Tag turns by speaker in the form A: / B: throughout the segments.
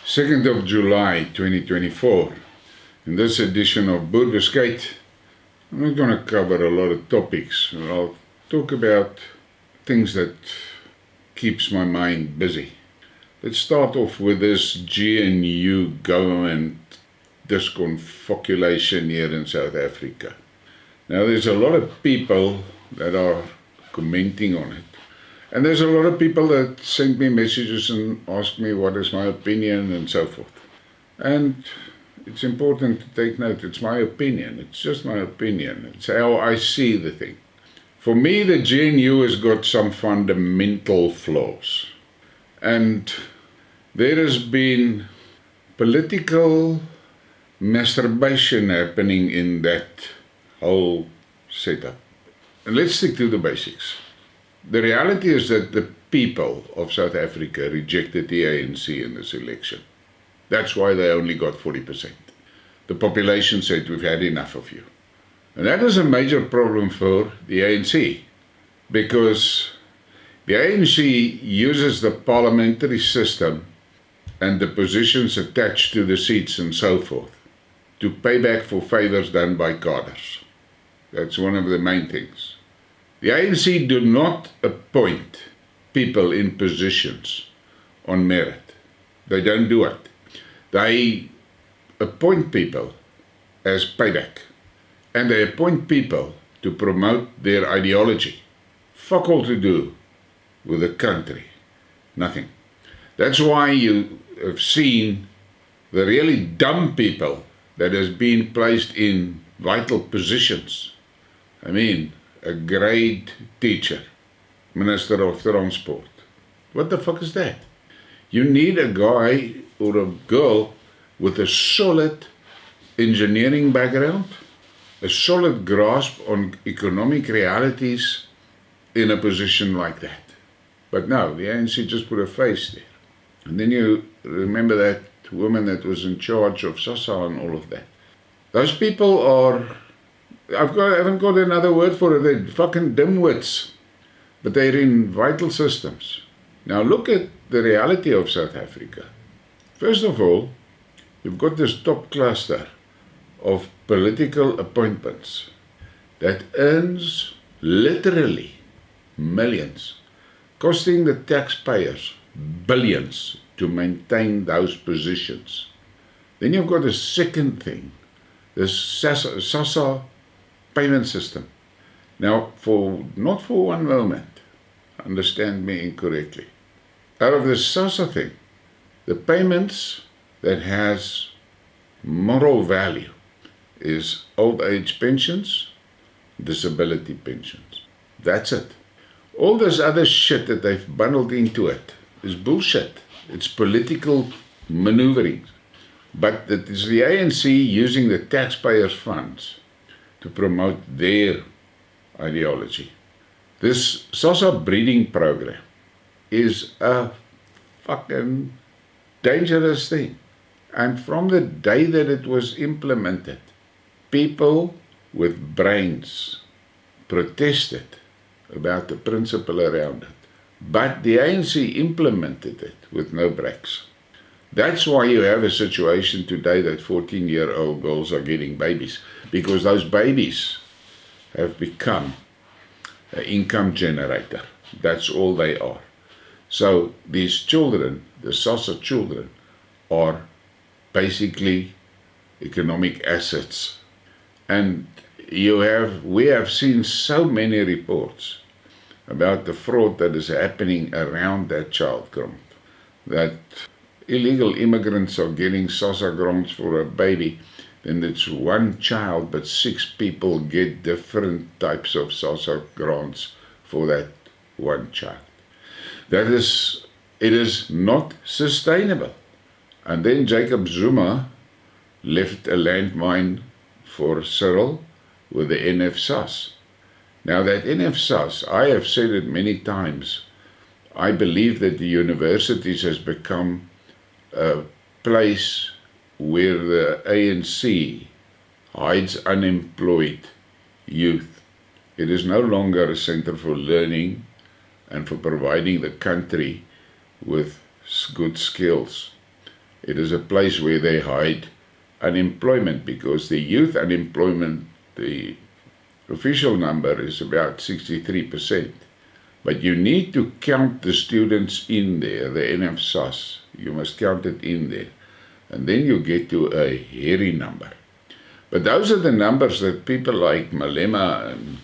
A: 2nd of July 2024. In this edition of Boerbeskuit, I'm not going to cover a lot of topics. I'll talk about things that keeps my mind busy. Let's start off with this GNU government disconfabulation here in South Africa. Now there's a lot of people that are commenting on it. And there's a lot of people that send me messages and ask me what is my opinion and so forth. And it's important to take note, it's my opinion. It's just my opinion. It's how I see the thing. For me, the GNU has got some fundamental flaws. And there has been political masturbation happening in that whole setup. And let's stick to the basics. The reality is that the people of South Africa rejected the ANC in this election. That's why they only got 40%. The population said, we've had enough of you. And that is a major problem for the ANC, because the ANC uses the parliamentary system and the positions attached to the seats and so forth to pay back for favors done by cadres. That's one of the main things. The ANC do not appoint people in positions on merit. They don't do it. They appoint people as payback. And they appoint people to promote their ideology. Fuck all to do with the country. Nothing. That's why you have seen the really dumb people that has been placed in vital positions. I mean, a grade teacher, Minister of Transport. What the fuck is that? You need a guy or a girl with a solid engineering background, a solid grasp on economic realities in a position like that. But no, the ANC just put a face there. And then you remember that woman that was in charge of SASA and all of that. Those people are, I haven't got another word for it, they're fucking dimwits. But they're in vital systems. Now look at the reality of South Africa. First of all, you've got this top cluster of political appointments that earns literally millions, costing the taxpayers billions to maintain those positions. Then you've got a second thing, this SASA payment system. Now, not for one moment, understand me incorrectly. Out of the SASA thing, the payments that has moral value is old age pensions, disability pensions. That's it. All this other shit that they've bundled into it is bullshit. It's political maneuvering. But it is the ANC using the taxpayers' funds to promote their ideology. This SASA breeding program is a fucking dangerous thing. And from the day that it was implemented, people with brains protested about the principle around it. But the ANC implemented it with no brakes. That's why you have a situation today that 14-year-old girls are getting babies, because those babies have become an income generator. That's all they are. So these children, the SASA children, are basically economic assets. And we have seen so many reports about the fraud that is happening around that child grant, that illegal immigrants are getting SASA grants for a baby, then it's one child, but 6 people get different types of SASA grants for that one child. It is not sustainable. And then Jacob Zuma left a landmine for Cyril with the NFSAS. Now that NFSAS, I have said it many times, I believe that the universities has become a place where the ANC hides unemployed youth. It is no longer a center for learning and for providing the country with good skills. It is a place where they hide unemployment, because the youth unemployment, the official number is about 63%. But you need to count the students in there, the NFSAS. You must count it in there. And then you get to a hairy number. But those are the numbers that people like Malema, and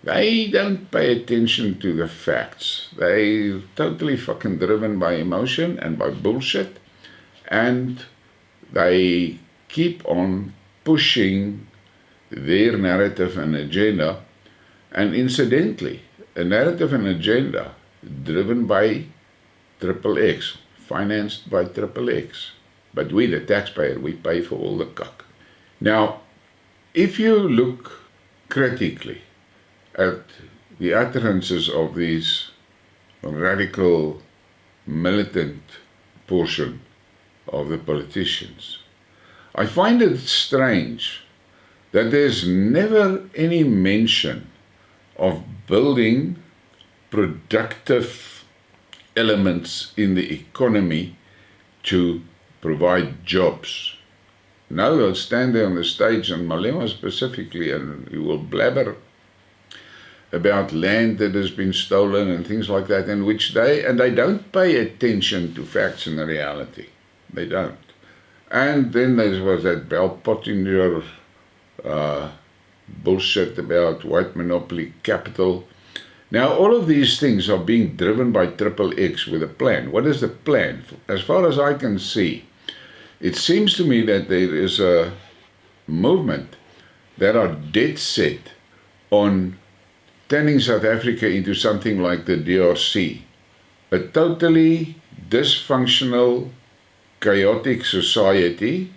A: they don't pay attention to the facts. They're totally fucking driven by emotion and by bullshit. And they keep on pushing their narrative and agenda. And incidentally, a narrative and agenda driven by XXX, financed by XXX. But we, the taxpayer, we pay for all the cock. Now, if you look critically at the utterances of these radical, militant portion of the politicians, I find it strange that there's never any mention of building productive elements in the economy to provide jobs. Now they'll stand there on the stage, and Malema specifically, and he will blabber about land that has been stolen and things like that, in which they don't pay attention to facts and the reality. They don't. And then there was that Bell Pottinger bullshit about white monopoly capital. Now all of these things are being driven by XXX with a plan. What is the plan? As far as I can see, it seems to me that there is a movement that are dead set on turning South Africa into something like the DRC, a totally dysfunctional, chaotic society,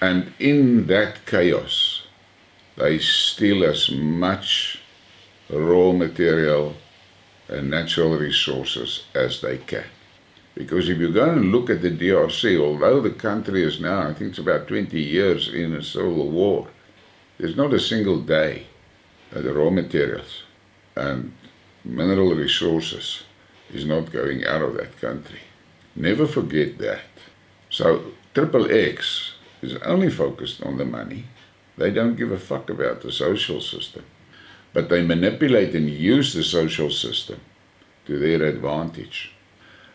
A: and in that chaos, they steal as much raw material and natural resources as they can. Because if you go and look at the DRC, although the country is now, I think it's about 20 years in a civil war, there's not a single day that the raw materials and mineral resources is not going out of that country. Never forget that. So XXX is only focused on the money. They don't give a fuck about the social system. But they manipulate and use the social system to their advantage.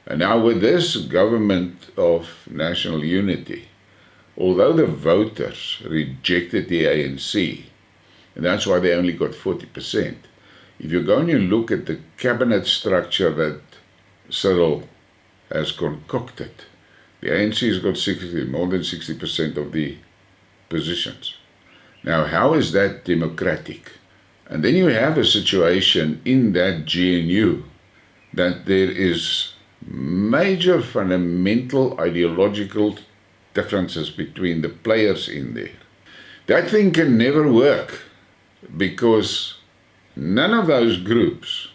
A: And now with this government of national unity, although the voters rejected the ANC, and that's why they only got 40%, if you go and you look at the cabinet structure that Cyril has concocted, the ANC has got more than 60% of the positions. Now, how is that democratic? And then you have a situation in that GNU that there is major fundamental ideological differences between the players in there. That thing can never work because none of those groups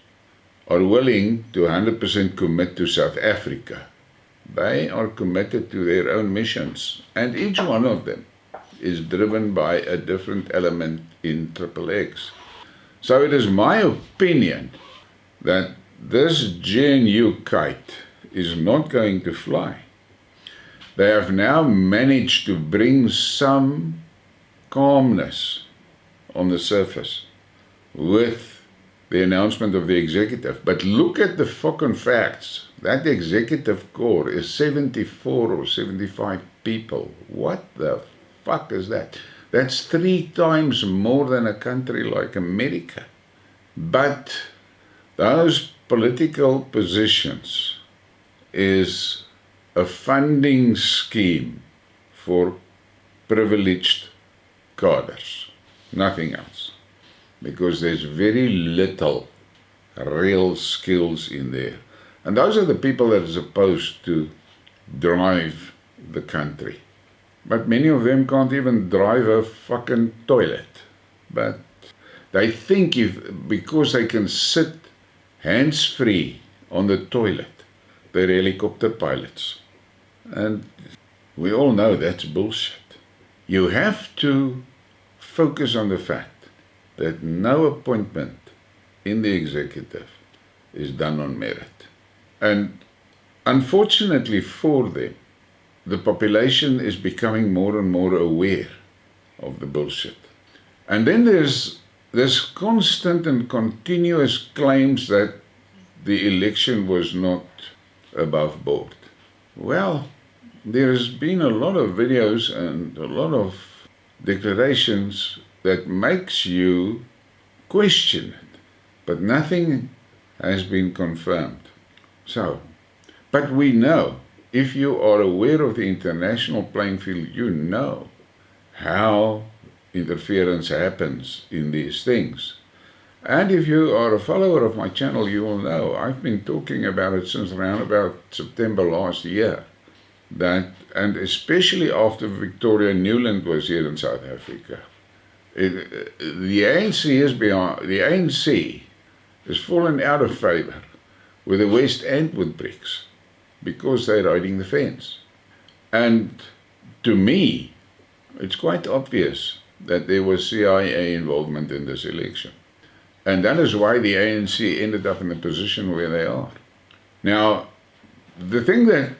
A: are willing to 100% commit to South Africa. They are committed to their own missions, and each one of them is driven by a different element in XXX. So it is my opinion that this GNU kite is not going to fly. They have now managed to bring some calmness on the surface with the announcement of the executive. But look at the fucking facts. That executive core is 74 or 75 people. What the fuck is that? That's 3 times more than a country like America. But those political positions is a funding scheme for privileged cadres, nothing else, because there's very little real skills in there. And those are the people that are supposed to drive the country. But many of them can't even drive a fucking toilet. But they think because they can sit hands-free on the toilet, they're helicopter pilots. And we all know that's bullshit. You have to focus on the fact that no appointment in the executive is done on merit. And unfortunately for them, the population is becoming more and more aware of the bullshit. And then there's this constant and continuous claims that the election was not above board. Well, there's been a lot of videos and a lot of declarations that makes you question it, but nothing has been confirmed. So, but we know, if you are aware of the international playing field, you know how interference happens in these things. And if you are a follower of my channel, you will know I've been talking about it since around about September last year. That, and especially after Victoria Newland was here in South Africa, the ANC has fallen out of favor with the West and with BRICS because they're riding the fence. And to me, it's quite obvious that there was CIA involvement in this election. And that is why the ANC ended up in the position where they are. Now, the thing that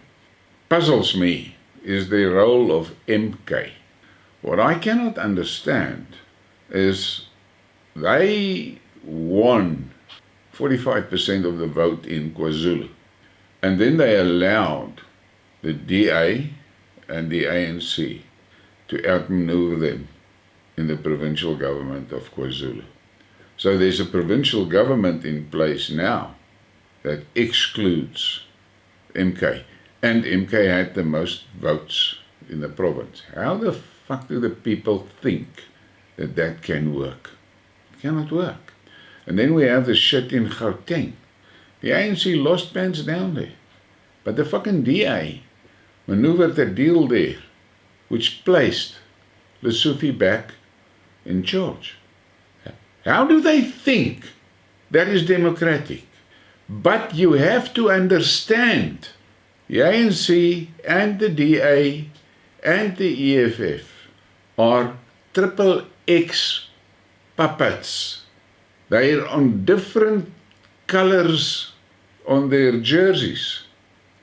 A: puzzles me is the role of MK. What I cannot understand is they won 45% of the vote in KwaZulu, and then they allowed the DA and the ANC to outmaneuver them in the provincial government of KwaZulu. So there's a provincial government in place now that excludes MK. And MK had the most votes in the province. How the fuck do the people think that that can work? It cannot work. And then we have the shit in Gauteng. The ANC lost pants down there. But the fucking DA maneuvered a deal there which placed Lesotho back in charge. How do they think that is democratic? But you have to understand, the ANC and the DA and the EFF are triple X puppets. They are on different colors on their jerseys,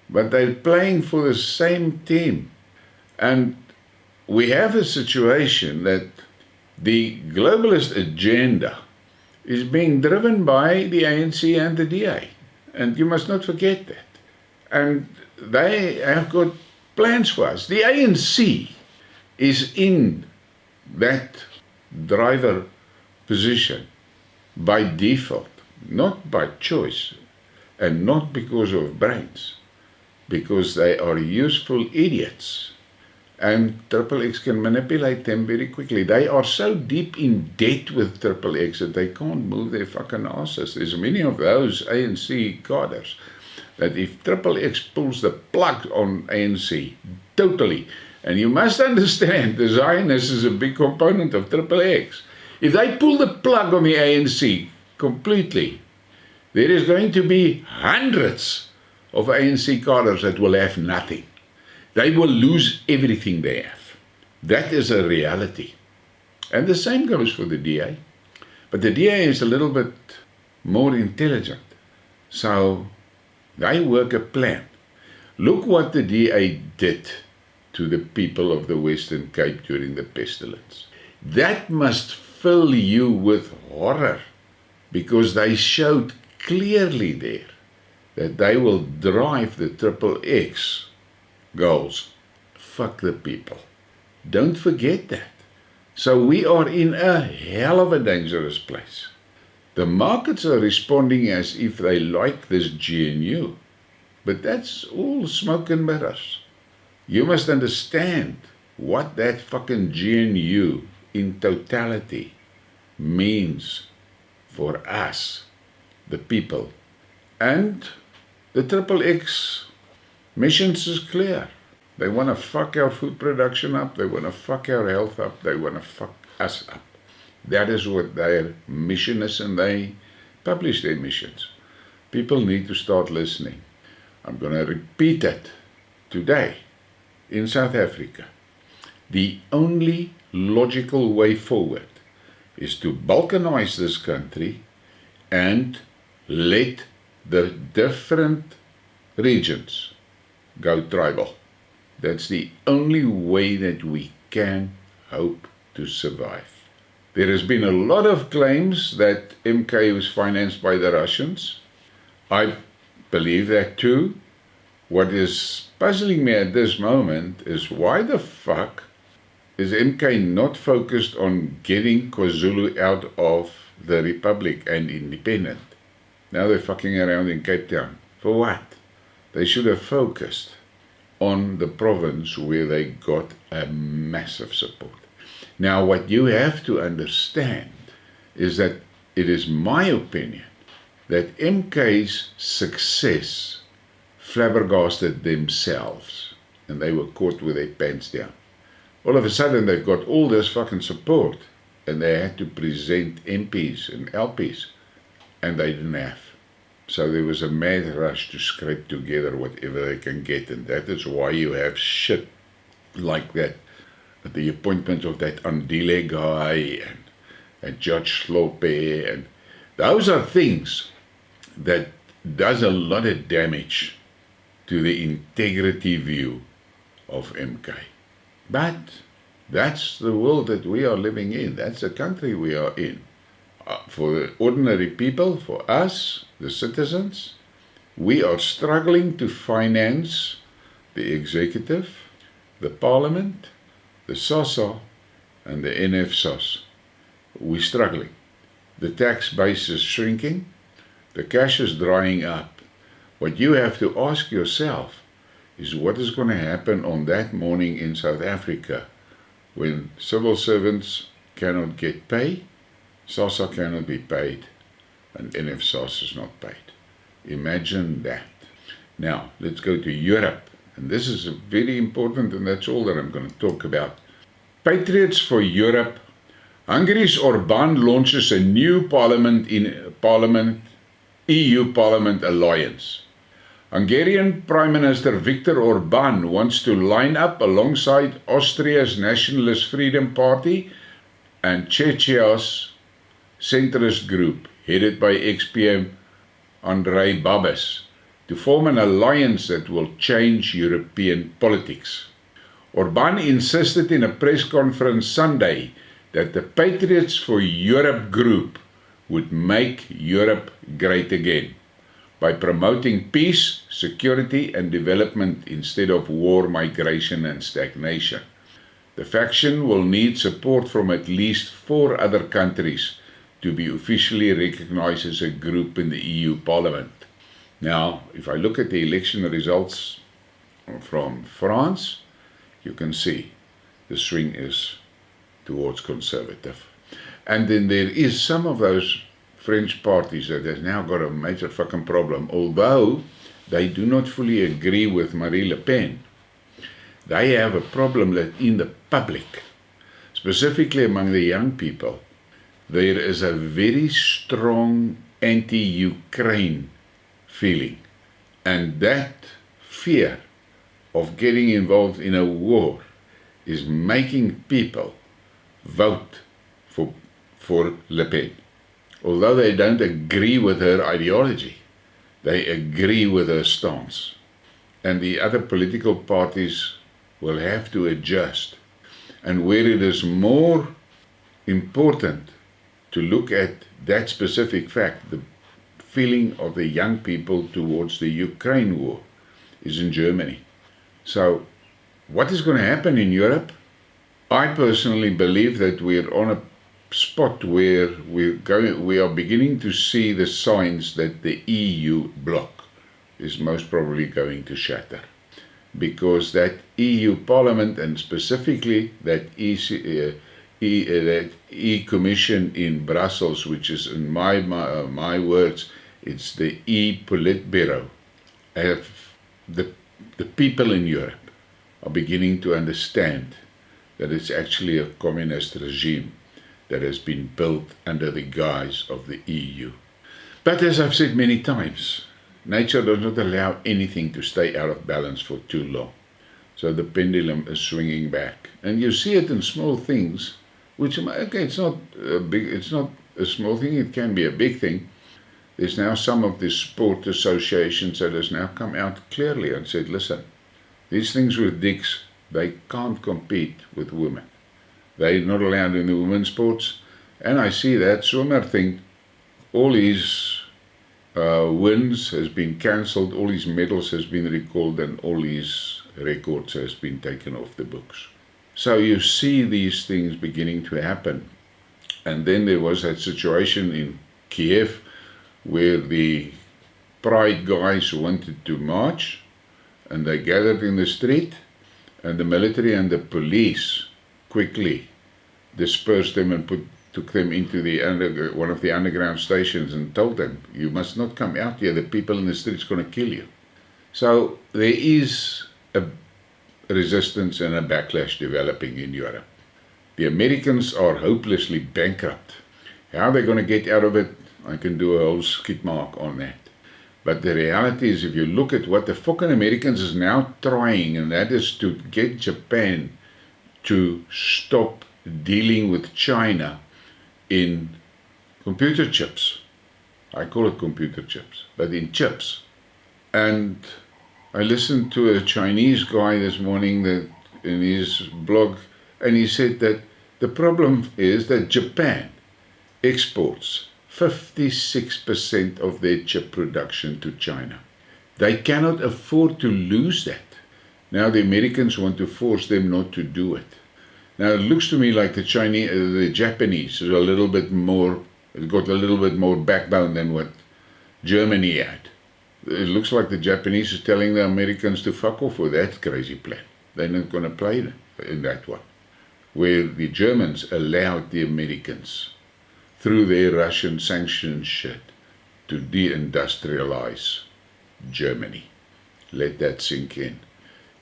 A: but they're playing for the same team. And we have a situation that the globalist agenda is being driven by the ANC and the DA. And you must not forget that. And they have got plans for us. The ANC is in that driver position by default, not by choice, and not because of brains, because they are useful idiots. And Triple X can manipulate them very quickly. They are so deep in debt with Triple X that they can't move their fucking asses. There's many of those ANC cadres that if Triple X pulls the plug on ANC, totally, and you must understand the Zionists is a big component of Triple X. If they pull the plug on the ANC completely, there is going to be hundreds of ANC cadres that will have nothing. They will lose everything they have. That is a reality. And the same goes for the DA. But the DA is a little bit more intelligent. So they work a plan. Look what the DA did to the people of the Western Cape during the pestilence. That must fill you with horror, because they showed clearly there that they will drive the Triple X goals. Fuck the people. Don't forget that. So we are in a hell of a dangerous place. The markets are responding as if they like this GNU, but that's all smoke and mirrors. You must understand what that fucking GNU in totality means for us, the people. And the Triple X missions is clear. They want to fuck our food production up, they want to fuck our health up, they want to fuck us up. That is what their mission is, and they publish their missions. People need to start listening. I'm going to repeat it today in South Africa. The only logical way forward is to balkanize this country and let the different regions go tribal. That's the only way that we can hope to survive. There has been a lot of claims that MK was financed by the Russians. I believe that too. What is puzzling me at this moment is why the fuck is MK not focused on getting KwaZulu out of the Republic and independent? Now they're fucking around in Cape Town. For what? They should have focused on the province where they got a massive support. Now what you have to understand is that it is my opinion that MK's success flabbergasted themselves and they were caught with their pants down. All of a sudden they've got all this fucking support and they had to present MPs and LPs and they didn't have. So there was a mad rush to scrape together whatever they can get, and that is why you have shit like that. The appointment of that Andile guy and Judge Slope, and those are things that does a lot of damage to the integrity view of MK. But that's the world that we are living in. That's the country we are in. For the ordinary people, for us, the citizens, we are struggling to finance the executive, the parliament, the SASA, and the NFSAS. We're struggling. The tax base is shrinking. The cash is drying up. What you have to ask yourself is what is going to happen on that morning in South Africa when civil servants cannot get pay, SASA cannot be paid, and NFSAS is not paid. Imagine that. Now, let's go to Europe. And this is very important, and that's all that I'm going to talk about. Patriots for Europe. Hungary's Orbán launches a new EU Parliament alliance. Hungarian Prime Minister Viktor Orbán wants to line up alongside Austria's Nationalist Freedom Party and Czechia's centrist group, headed by ex-PM Andrej Babis, to form an alliance that will change European politics. Orbán insisted in a press conference Sunday that the Patriots for Europe group would make Europe great again by promoting peace, security and development instead of war, migration and stagnation. The faction will need support from at least 4 other countries to be officially recognized as a group in the EU Parliament. Now, if I look at the election results from France, you can see the swing is towards conservative. And then there is some of those French parties that has now got a major fucking problem, although they do not fully agree with Marine Le Pen. They have a problem that in the public, specifically among the young people, there is a very strong anti-Ukraine feeling. And that fear of getting involved in a war is making people vote for Le Pen. Although they don't agree with her ideology, they agree with her stance. And the other political parties will have to adjust. And where it is more important to look at that specific fact, the feeling of the young people towards the Ukraine war, is in Germany. So, what is going to happen in Europe? I personally believe that we're on a spot where we are beginning to see the signs that the EU bloc is most probably going to shatter. Because that EU Parliament, and specifically that E-Commission in Brussels, which is in my words, it's the E-Politburo, the people in Europe are beginning to understand that it's actually a communist regime that has been built under the guise of the EU. But as I've said many times, nature does not allow anything to stay out of balance for too long. So the pendulum is swinging back. And you see it in small things, which, okay, it's not a small thing, it can be a big thing. There's now some of the sport associations that has now come out clearly and said, listen, These things with dicks, they can't compete with women. They're not allowed in the women's sports. And I see that swimmer thing, all his wins has been cancelled, all his medals has been recalled, and all his records has been taken off the books. So you see these things beginning to happen. And then there was that situation in Kiev where the pride guys wanted to march, and they gathered in the street, and the military and the police quickly dispersed them and took them into one of the underground stations and told them, you must not come out here, the people in the street's going to kill you. So there is a resistance and a backlash developing in Europe. The Americans are hopelessly bankrupt. How they're going to get out of it, I can do a whole skidmark on that. But the reality is, if you look at what the fucking Americans is now trying, and that is to get Japan to stop dealing with China in computer chips. I call it computer chips, but in chips. And I listened to a Chinese guy this morning that in his blog, and he said that the problem is that Japan exports 56% of their chip production to China. They cannot afford to lose that. Now the Americans want to force them not to do it. Now it looks to me like the Japanese is a little bit more, it's got a little bit more backbone than what Germany had. It looks like the Japanese is telling the Americans to fuck off with that crazy plan. They're not going to play in that one. Where the Germans allowed the Americans, through their Russian sanctions shit, to deindustrialize Germany. Let that sink in.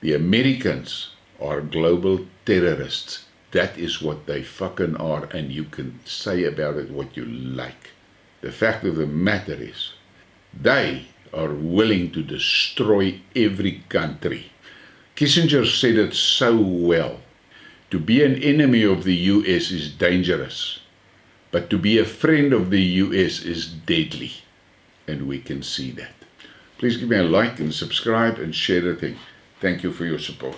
A: The Americans are global terrorists. That is what they fucking are, and you can say about it what you like. The fact of the matter is, they are willing to destroy every country. Kissinger said it so well. To be an enemy of the US is dangerous, but to be a friend of the US is deadly. And we can see that. Please give me a like and subscribe and share the thing. Thank you for your support.